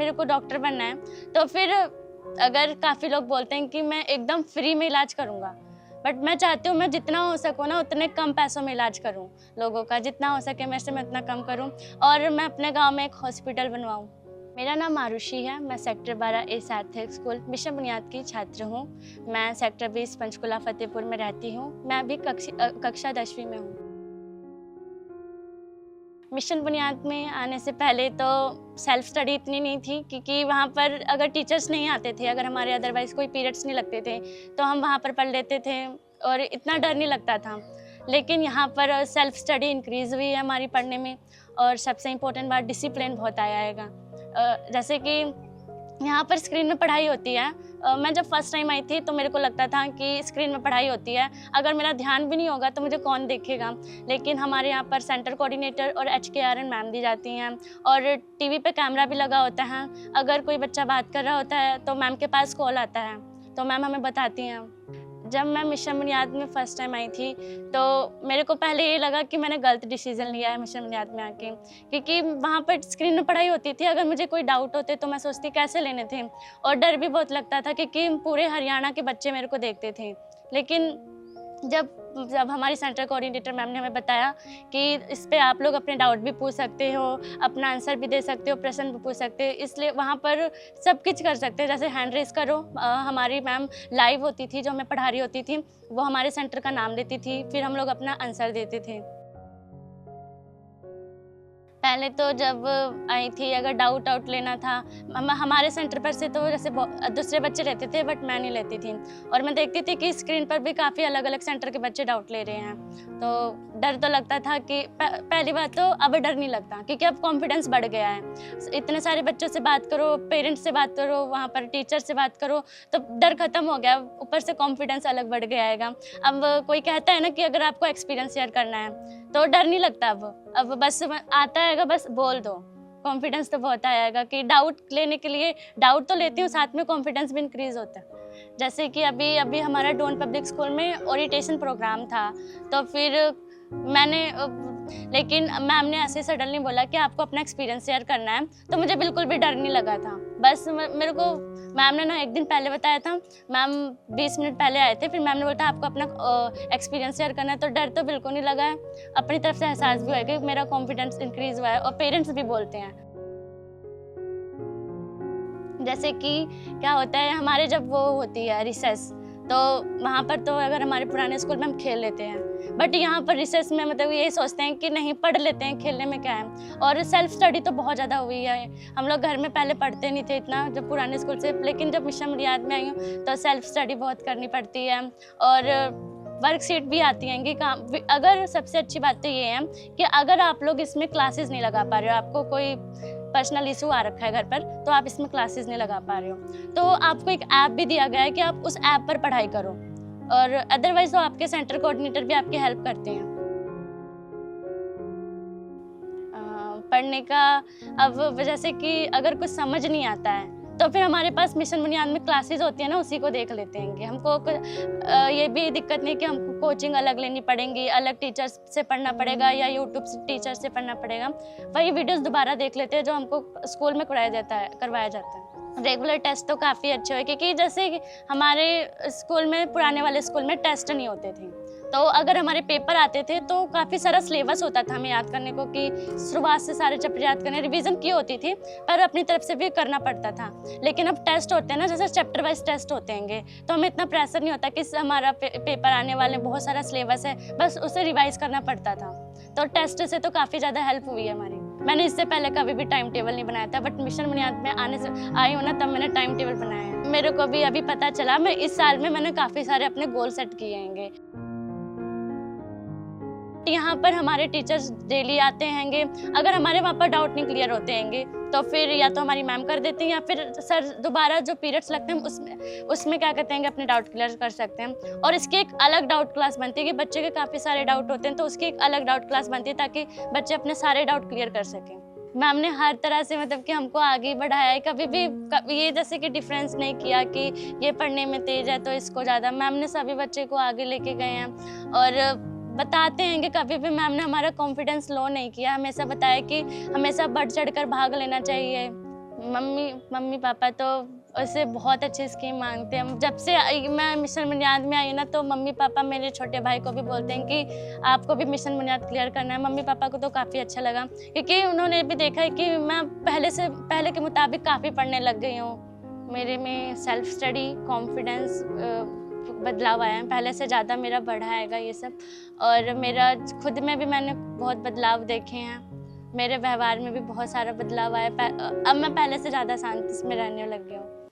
मेरे को डॉक्टर बनना है, तो फिर अगर काफ़ी लोग बोलते हैं कि मैं एकदम फ्री में इलाज करूँगा, बट मैं चाहती हूँ मैं जितना हो सकूँ ना उतने कम पैसों में इलाज करूँ लोगों का, जितना हो सके मेरे से मैं उतना कम करूँ और मैं अपने गाँव में एक हॉस्पिटल बनवाऊँ। मेरा नाम आरुषि है, मैं सेक्टर 12 ए सार्थक स्कूल मिशन बुनियाद की छात्र हूँ। मैं सेक्टर 20 पंचकुला फतेहपुर में रहती हूँ। मैं अभी कक्षा 10वीं में हूँ। मिशन बुनियाद में आने से पहले तो सेल्फ स्टडी इतनी नहीं थी, क्योंकि वहाँ पर अगर टीचर्स नहीं आते थे, अगर हमारे अदरवाइज़ कोई पीरियड्स नहीं लगते थे, तो हम वहाँ पर पढ़ लेते थे और इतना डर नहीं लगता था। लेकिन यहाँ पर सेल्फ स्टडी इंक्रीज़ हुई है हमारी पढ़ने में, और सबसे इम्पोर्टेंट बात डिसिप्लिन बहुत आएगा। जैसे कि यहाँ पर स्क्रीन में पढ़ाई होती है। मैं जब फर्स्ट टाइम आई थी तो मेरे को लगता था कि स्क्रीन में पढ़ाई होती है, अगर मेरा ध्यान भी नहीं होगा तो मुझे कौन देखेगा। लेकिन हमारे यहाँ पर सेंटर कोऑर्डिनेटर और HKRN मैम दी जाती हैं, और टीवी पे कैमरा भी लगा होता है। अगर कोई बच्चा बात कर रहा होता है तो मैम के पास कॉल आता है, तो मैम हमें बताती हैं। जब मैं मिशन बुनियाद में फ़र्स्ट टाइम आई थी तो मेरे को पहले ये लगा कि मैंने गलत डिसीज़न लिया है मिशन बुनियाद में आके, क्योंकि वहाँ पर स्क्रीन में पढ़ाई होती थी। अगर मुझे कोई डाउट होते तो मैं सोचती कैसे लेने थे, और डर भी बहुत लगता था क्योंकि पूरे हरियाणा के बच्चे मेरे को देखते थे। लेकिन जब हमारी सेंटर कोऑर्डिनेटर मैम ने हमें बताया कि इस पे आप लोग अपने डाउट भी पूछ सकते हो, अपना आंसर भी दे सकते हो, प्रश्न भी पूछ सकते हो, इसलिए वहाँ पर सब कुछ कर सकते हैं। जैसे हैंड रेज़ करो, हमारी मैम लाइव होती थी, जो हमें पढ़ा रही होती थी, वो हमारे सेंटर का नाम लेती थी, फिर हम लोग अपना आंसर देते थे। पहले तो जब आई थी, अगर डाउट लेना था, हमारे सेंटर पर से तो जैसे दूसरे बच्चे रहते थे, बट मैं नहीं लेती थी, और मैं देखती थी कि स्क्रीन पर भी काफ़ी अलग-अलग सेंटर के बच्चे डाउट ले रहे हैं। तो डर तो लगता था कि पहली बात तो अब डर नहीं लगता, क्योंकि अब कॉन्फिडेंस बढ़ गया है। इतने सारे बच्चों से बात करो, पेरेंट्स से बात करो, वहाँ पर टीचर से बात करो, तो डर खत्म हो गया, ऊपर से कॉन्फिडेंस अलग बढ़ गया है। अब कोई कहता है ना कि अगर आपको एक्सपीरियंस शेयर करना है तो डर नहीं लगता। अब बस आता है, बस बोल दो, कॉन्फिडेंस तो बहुत आएगा कि डाउट लेने के लिए डाउट तो लेती हूँ, साथ में कॉन्फिडेंस भी इंक्रीज़ होता है। जैसे कि अभी हमारा डोन पब्लिक स्कूल में ओरिएंटेशन प्रोग्राम था, तो फिर मैंने लेकिन मैम ने ऐसे सडनली बोला कि आपको अपना एक्सपीरियंस शेयर करना है, तो मुझे बिल्कुल भी डर नहीं लगा था। बस मेरे को मैम ने ना एक दिन पहले बताया था, मैम 20 मिनट पहले आए थे, फिर मैम ने बोला था आपको अपना एक्सपीरियंस शेयर करना है, तो डर तो बिल्कुल नहीं लगा है। अपनी तरफ से एहसास भी हुआ है कि मेरा कॉन्फिडेंस इंक्रीज़ हुआ है, और पेरेंट्स भी बोलते हैं। जैसे कि क्या होता है, हमारे जब वो होती है रिसेस, तो वहाँ पर तो अगर हमारे पुराने स्कूल में हम खेल लेते हैं, बट यहाँ पर रिसेस में मतलब ये सोचते हैं कि नहीं, पढ़ लेते हैं, खेलने में क्या है। और सेल्फ स्टडी तो बहुत ज़्यादा हुई है। हम लोग घर में पहले पढ़ते नहीं थे इतना, जब पुराने स्कूल से, लेकिन जब मिशन बुनियाद में आई हूँ तो सेल्फ स्टडी बहुत करनी पड़ती है, और वर्कशीट भी आती हैं कि काम। अगर सबसे अच्छी बात तो ये है कि अगर आप लोग इसमें क्लासेस नहीं लगा पा रहे हो, आपको कोई पर्सनल इशू आ रखा है घर पर, तो आप इसमें क्लासेस नहीं लगा पा रहे हो, तो आपको एक ऐप भी दिया गया है कि आप उस ऐप पर पढ़ाई करो, और अदरवाइज तो आपके सेंटर कोऑर्डिनेटर भी आपकी हेल्प करते हैं। पढ़ने का अब जैसे कि अगर कुछ समझ नहीं आता है तो फिर हमारे पास मिशन बुनियाद में क्लासेस होती है ना, उसी को देख लेते हैं कि हमको ये भी दिक्कत नहीं कि हमको कोचिंग अलग लेनी पड़ेगी, अलग टीचर्स से पढ़ना पड़ेगा, या यूट्यूब से टीचर से पढ़ना पड़ेगा। वही वीडियोस दोबारा देख लेते हैं जो हमको स्कूल में करवाया जाता है। रेगुलर टेस्ट तो काफ़ी अच्छे हुए, क्योंकि जैसे हमारे स्कूल में, पुराने वाले स्कूल में टेस्ट नहीं होते थे, तो अगर हमारे पेपर आते थे तो काफ़ी सारा सिलेबस होता था हमें याद करने को, कि शुरुआत से सारे चैप्टर याद करने, रिवीजन की होती थी, पर अपनी तरफ से भी करना पड़ता था। लेकिन अब टेस्ट होते हैं ना, जैसे चैप्टर वाइज टेस्ट होते हैं, तो हमें इतना प्रेशर नहीं होता कि हमारा पेपर आने वाले, बहुत सारा सिलेबस है, बस उसे रिवाइज करना पड़ता था। तो टेस्ट से तो काफ़ी ज़्यादा हेल्प हुई है हमारी। मैंने इससे पहले कभी भी टाइम टेबल नहीं बनाया था, बट मिशन बुनियाद में आने से आई हूँ ना, तब मैंने टाइम टेबल बनाया है। मेरे को भी अभी पता चला, मैं इस साल में मैंने काफ़ी सारे अपने गोल सेट किए हैं। यहाँ पर हमारे टीचर्स डेली आते हैंगे, अगर हमारे वहाँ पर डाउट नहीं क्लियर होते हैंगे तो फिर या तो हमारी मैम कर देती हैं, या फिर सर दोबारा जो पीरियड्स लगते हैं उसमें क्या कहते हैं कि अपने डाउट क्लियर कर सकते हैं। और इसकी एक अलग डाउट क्लास बनती है कि बच्चे के काफ़ी सारे डाउट होते हैं, तो उसकी एक अलग डाउट क्लास बनती है ताकि बच्चे अपने सारे डाउट क्लियर कर सकें। मैम ने हर तरह से मतलब कि हमको आगे बढ़ाया है, कभी भी ये जैसे कि डिफरेंस नहीं किया कि ये पढ़ने में तेज है तो इसको ज़्यादा। मैम ने सभी बच्चे को आगे लेके गए हैं, और बताते हैं कि कभी भी मैम ने हमारा कॉन्फिडेंस लो नहीं किया, हमेशा बताया कि हमेशा बढ़ चढ़ कर भाग लेना चाहिए। मम्मी मम्मी पापा तो ऐसे बहुत अच्छी स्कीम मांगते हैं। जब से मैं मिशन बुनियाद में आई ना, तो मम्मी पापा मेरे छोटे भाई को भी बोलते हैं कि आपको भी मिशन बुनियाद क्लियर करना है। मम्मी पापा को तो काफ़ी अच्छा लगा, क्योंकि उन्होंने भी देखा है कि मैं पहले के मुताबिक काफ़ी पढ़ने लग गई हूँ। मेरे में सेल्फ स्टडी, कॉन्फिडेंस बदलाव आया है, पहले से ज़्यादा मेरा बढ़ा हैगा ये सब। और मेरा खुद में भी मैंने बहुत बदलाव देखे हैं। मेरे व्यवहार में भी बहुत सारा बदलाव आया। अब मैं पहले से ज़्यादा शांति में रहने लग गई हूँ।